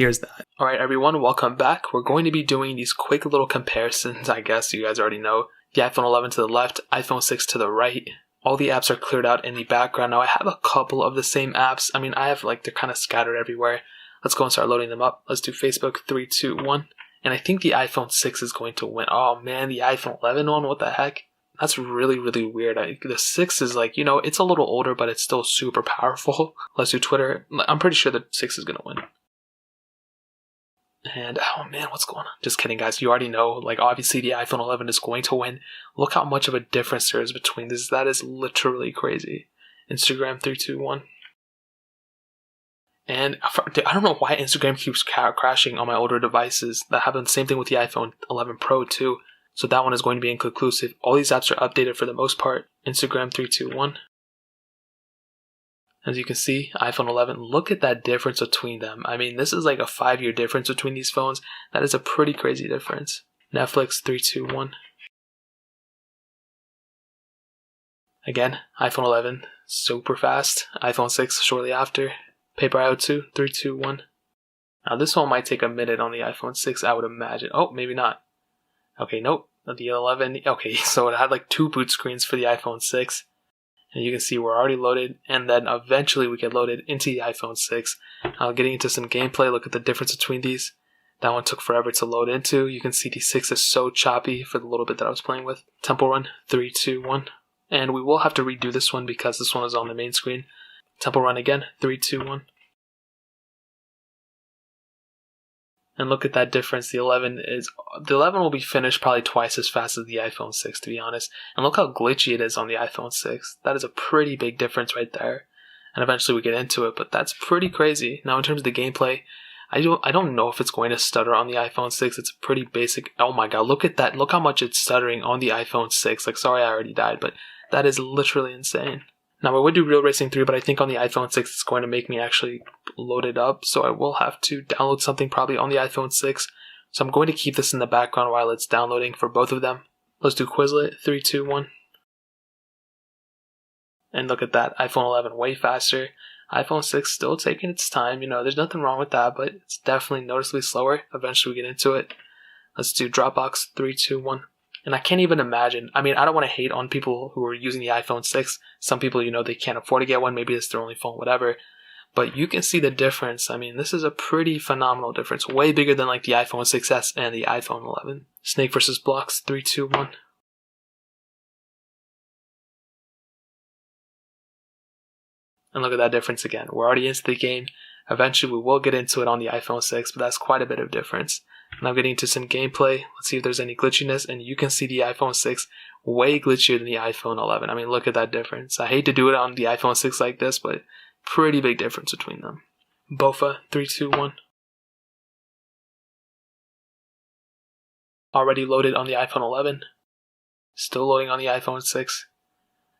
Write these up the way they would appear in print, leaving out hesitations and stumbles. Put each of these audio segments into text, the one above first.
Here's that. Alright everyone, welcome back. We're going to be doing these quick little comparisons, I guess you guys already know. The iPhone 11 to the left, iPhone 6 to the right. All the apps are cleared out in the background. Now I have a couple of the same apps. I have they're kind of scattered everywhere. Let's go and start loading them up. Let's do Facebook, 3, 2, 1. And I think the iPhone 6 is going to win. Oh man, the iPhone 11 one, what the heck? That's really, really weird. The 6 is it's a little older, but it's still super powerful. Let's do Twitter. I'm pretty sure the 6 is going to win. And, oh man, what's going on? Just kidding, guys. You already know, obviously the iPhone 11 is going to win. Look how much of a difference there is between this. That is literally crazy. Instagram, 3, 2, 1. And I don't know why Instagram keeps crashing on my older devices. That happened the same thing with the iPhone 11 Pro too. So that one is going to be inconclusive. All these apps are updated for the most part. Instagram, 3, 2, 1. As you can see, iPhone 11, look at that difference between them. This is like a 5-year difference between these phones. That is a pretty crazy difference. Netflix, 3, 2, 1. Again, iPhone 11, super fast. iPhone 6 shortly after. Paper IO 2, 3, 2, 1. Now this one might take a minute on the iPhone 6, I would imagine. Oh, maybe not. Okay, nope. The 11, okay, so it had 2 boot screens for the iPhone 6. And you can see we're already loaded, and then eventually we get loaded into the iPhone 6. Getting into some gameplay, look at the difference between these. That one took forever to load into. You can see the 6 is so choppy for the little bit that I was playing with. Temple Run, 3, 2, 1. And we will have to redo this one because this one is on the main screen. Temple Run again, 3, 2, 1. And look at that difference. The 11 will be finished probably twice as fast as the iPhone 6, to be honest. And look how glitchy it is on the iPhone 6. That is a pretty big difference right there. And eventually we get into it, but that's pretty crazy. Now in terms of the gameplay, I don't know if it's going to stutter on the iPhone 6. It's pretty basic. Oh my god, look at that. Look how much it's stuttering on the iPhone 6. Sorry I already died, but that is literally insane. Now, I would do Real Racing 3, but I think on the iPhone 6 it's going to make me actually load it up, so I will have to download something probably on the iPhone 6. So I'm going to keep this in the background while it's downloading for both of them. Let's do Quizlet, 3, 2, 1. And look at that, iPhone 11 way faster. iPhone 6 still taking its time, there's nothing wrong with that, but it's definitely noticeably slower. Eventually we get into it. Let's do Dropbox, 3, 2, 1. And I can't even imagine. I don't want to hate on people who are using the iPhone 6. Some people, they can't afford to get one. Maybe it's their only phone, whatever. But you can see the difference. This is a pretty phenomenal difference. Way bigger than the iPhone 6S and the iPhone 11. Snake versus Blocks, 3, 2, 1. And look at that difference again. We're already into the game. Eventually we will get into it on the iPhone 6, but that's quite a bit of difference. Now getting into some gameplay. Let's see if there's any glitchiness, and you can see the iPhone 6 way glitchier than the iPhone 11. Look at that difference. I hate to do it on the iPhone 6 like this, but pretty big difference between them. Bofa, 3, 2, 1. Already loaded on the iPhone 11. Still loading on the iPhone 6.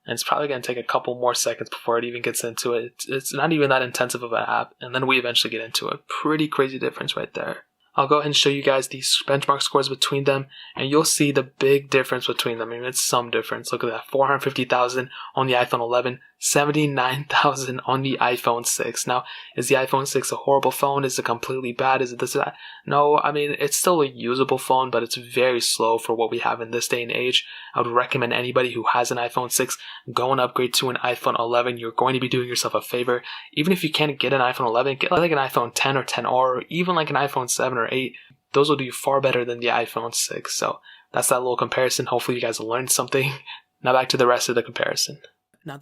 And it's probably going to take a couple more seconds before it even gets into it. It's not even that intensive of an app, and then we eventually get into it. Pretty crazy difference right there. I'll go ahead and show you guys these benchmark scores between them, and you'll see the big difference between them. It's some difference. Look at that, 450,000 on the iPhone 11, 79,000 on the iPhone 6. Now, is the iPhone 6 a horrible phone? Is it completely bad? Is it this or that? No, it's still a usable phone, but it's very slow for what we have in this day and age. I would recommend anybody who has an iPhone 6 go and upgrade to an iPhone 11. You're going to be doing yourself a favor. Even if you can't get an iPhone 11, get an iPhone 10 or 10R, or even an iPhone 7 or 8. Those will do far better than the iPhone 6. So that's that little comparison. Hopefully you guys learned something. Now back to the rest of the comparison. Now